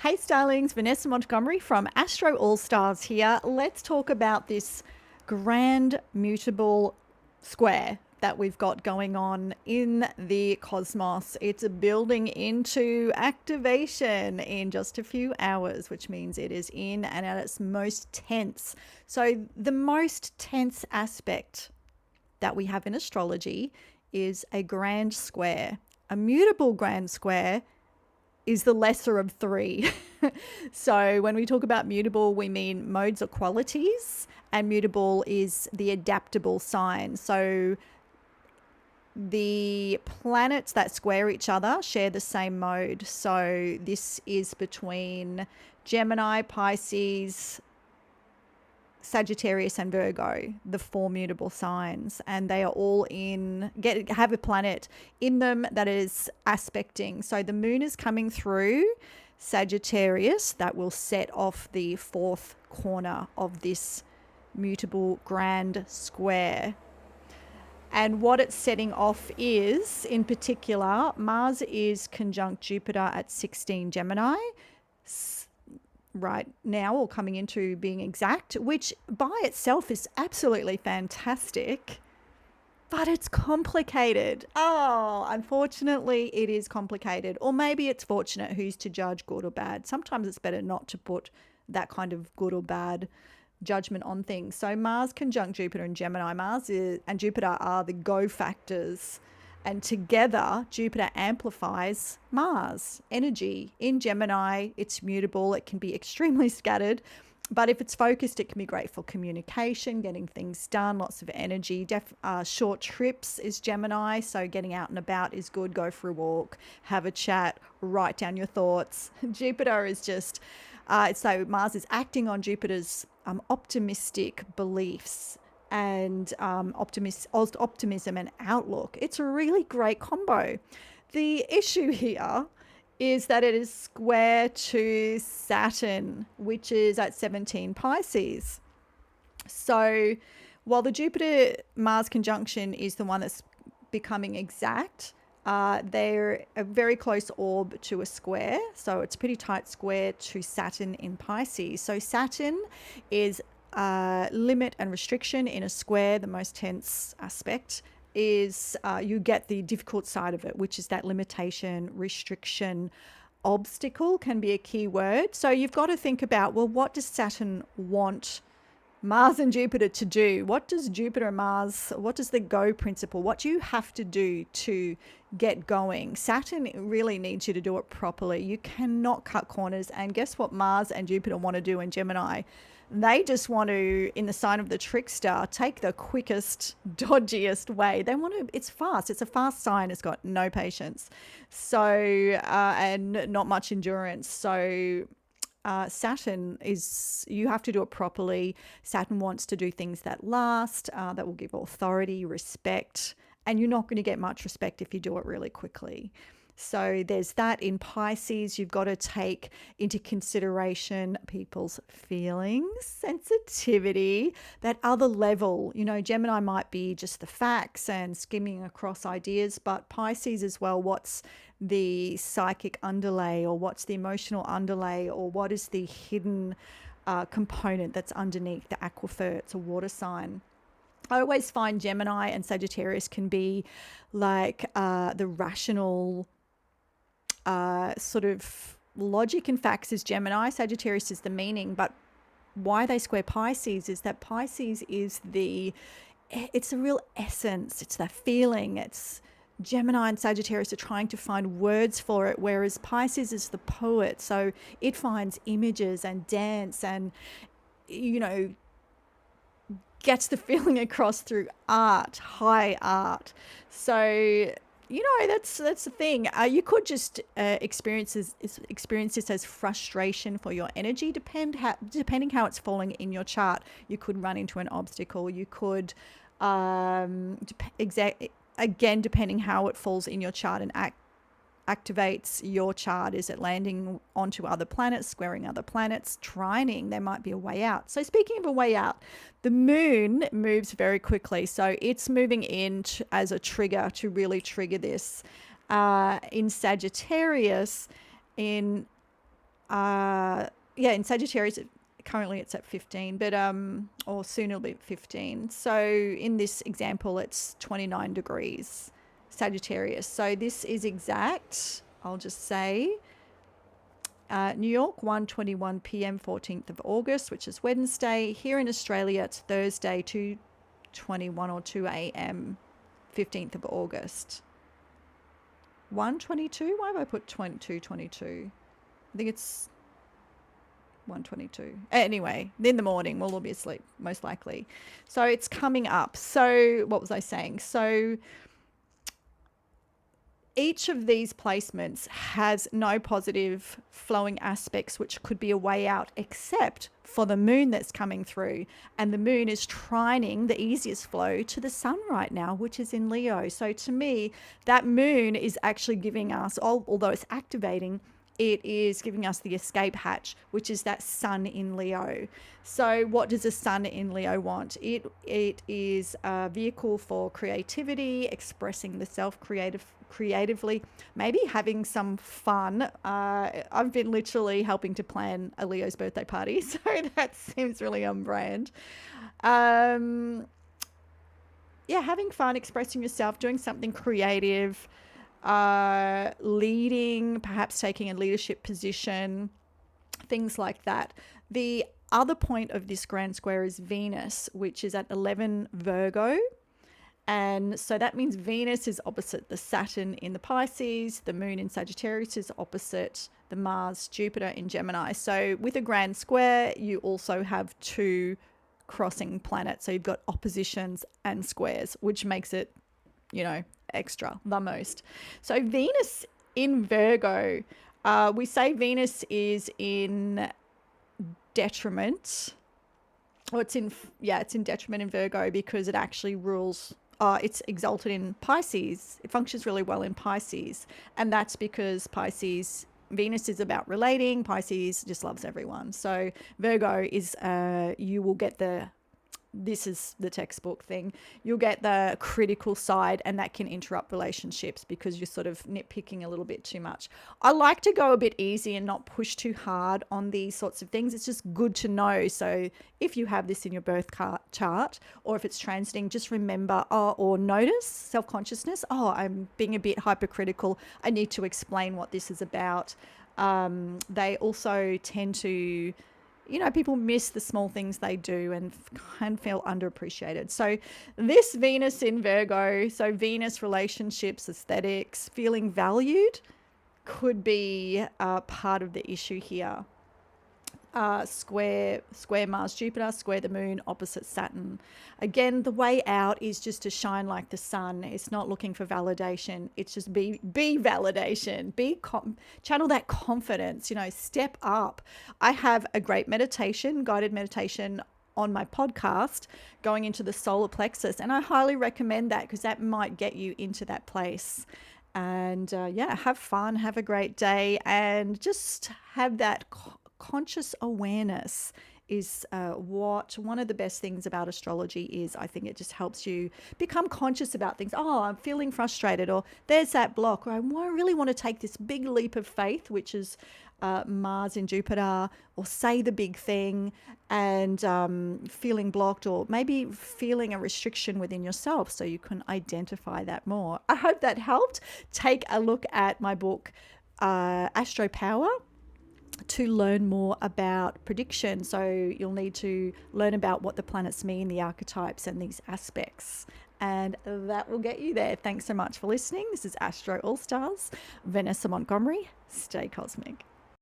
Hey Starlings, Vanessa Montgomery from Astro All-Starz here. Let's talk about this grand mutable square that we've got going on in the cosmos. It's building into activation in just a few hours, which means it is in and at its most tense. So the most tense aspect that we have in astrology is a grand square. A mutable grand square is the lesser of three. So when we talk about mutable, we mean modes or qualities, and mutable is the adaptable sign. So the planets that square each other share the same mode. So this is between Gemini, Pisces, Sagittarius and Virgo, the four mutable signs, and they are all have a planet in them that is aspecting. So the moon is coming through Sagittarius that will set off the fourth corner of this mutable grand square. And what it's setting off is, in particular, Mars is conjunct Jupiter at 16 Gemini right now, or coming into being exact, which by itself is absolutely fantastic, but it's complicated. Oh, unfortunately, it is complicated. Or maybe it's fortunate. Who's to judge good or bad? Sometimes it's better not to put that kind of good or bad judgment on things. So Mars conjunct Jupiter in Gemini. And Jupiter are the go factors. And together, Jupiter amplifies Mars energy. In Gemini, it's mutable. It can be extremely scattered. But if it's focused, it can be great for communication, getting things done, lots of energy. Short trips is Gemini. So getting out and about is good. Go for a walk, have a chat, write down your thoughts. Jupiter is just, so Mars is acting on Jupiter's optimistic beliefs and optimism and outlook. It's a really great combo. The issue here is that it is square to Saturn, which is at 17 Pisces. So while the Jupiter-Mars conjunction is the one that's becoming exact, they're a very close orb to a square. So it's a pretty tight square to Saturn in Pisces. So Saturn is limit and restriction in a square. The most tense aspect is you get the difficult side of it, which is that limitation, restriction, obstacle can be a key word. So you've got to think about, well, what does Saturn want Mars and Jupiter to do? What does Jupiter and Mars, what does the go principle, what do you have to do to get going? Saturn really needs you to do it properly. You cannot cut corners. And guess what Mars and Jupiter want to do in Gemini? They just want to, in the sign of the trickster, take the quickest, dodgiest way. They want to, it's fast. It's a fast sign. It's got no patience. So, and not much endurance. So, Saturn is, you have to do it properly. Saturn wants to do things that last, that will give authority, respect, and you're not going to get much respect if you do it really quickly. So there's that. In Pisces, you've got to take into consideration people's feelings, sensitivity, that other level. You know, Gemini might be just the facts and skimming across ideas, but Pisces as well, what's the psychic underlay, or what's the emotional underlay, or what is the hidden component that's underneath the aquifer? It's a water sign. I always find Gemini and Sagittarius can be like the rational sort of logic and facts is Gemini. Sagittarius is the meaning, but why they square Pisces is that Pisces is it's a real essence. It's that feeling. It's Gemini and Sagittarius are trying to find words for it, whereas Pisces is the poet. So it finds images and dance and, you know, gets the feeling across through art, high art. So, you know, that's the thing. You could just experience this as frustration for your energy, depending how it's falling in your chart. You could run into an obstacle. You could, again, depending how it falls in your chart and activates your chart. Is it landing onto other planets, squaring other planets, trining? There might be a way out. So speaking of a way out, the moon moves very quickly. So it's moving in as a trigger to really trigger this. In Sagittarius, in Yeah, in Sagittarius, currently it's at 15, but or soon it'll be 15. So in this example, it's 29 degrees Sagittarius. So this is exact. I'll just say New York, 1:21 p.m., 14th of August, which is Wednesday. Here in Australia, it's Thursday, 2:21 or 2 a.m., 15th of August. 1:22? Why have I put 2:22? I think it's 1:22. Anyway, in the morning, we'll all be asleep, most likely. So it's coming up. So what was I saying? So each of these placements has no positive flowing aspects, which could be a way out, except for the moon that's coming through. And the moon is trining the easiest flow to the sun right now, which is in Leo. So to me, that moon is actually giving us, although it's activating, it is giving us the escape hatch, which is that sun in Leo. So what does a sun in Leo want? It is a vehicle for creativity, expressing the self creatively, maybe having some fun. I've been literally helping to plan a Leo's birthday party, so that seems really on brand. Yeah, having fun, expressing yourself, doing something creative, leading, perhaps taking a leadership position, things like that. The other point of this grand square is Venus, which is at 11 Virgo. And so that means Venus is opposite the Saturn in the Pisces, the moon in Sagittarius is opposite the Mars, Jupiter in Gemini. So with a grand square, you also have two crossing planets. So you've got oppositions and squares, which makes it, extra, the most. So Venus in Virgo, we say Venus is in detriment. Or it's in detriment in Virgo because it actually rules, it's exalted in Pisces. It functions really well in Pisces. And that's because Venus is about relating. Pisces just loves everyone. So Virgo is, you will get this is the textbook thing. You'll get the critical side, and that can interrupt relationships because you're sort of nitpicking a little bit too much. I like to go a bit easy and not push too hard on these sorts of things. It's just good to know. So if you have this in your birth chart, or if it's transiting, just remember or notice self-consciousness. I'm being a bit hypercritical. I need to explain what this is about. They also tend to, people miss the small things they do and can feel underappreciated. So this Venus in Virgo, so Venus, relationships, aesthetics, feeling valued could be part of the issue here. Square Mars, Jupiter, square the moon, opposite Saturn. Again, the way out is just to shine like the sun. It's not looking for validation. It's just be validation. Channel that confidence, step up. I have a great guided meditation on my podcast going into the solar plexus, and I highly recommend that because that might get you into that place. And have fun, have a great day, and just have that conscious awareness is one of the best things about astrology is. I think it just helps you become conscious about things. I'm feeling frustrated, or there's that block, or I really want to take this big leap of faith, which is Mars in Jupiter, or say the big thing, and feeling blocked, or maybe feeling a restriction within yourself, so you can identify that more. I hope that helped. Take a look at my book, Astro Power, to learn more about prediction. So you'll need to learn about what the planets mean, the archetypes, and these aspects. And that will get you there. Thanks so much for listening. This is Astro All-Stars. Vanessa Montgomery. Stay cosmic.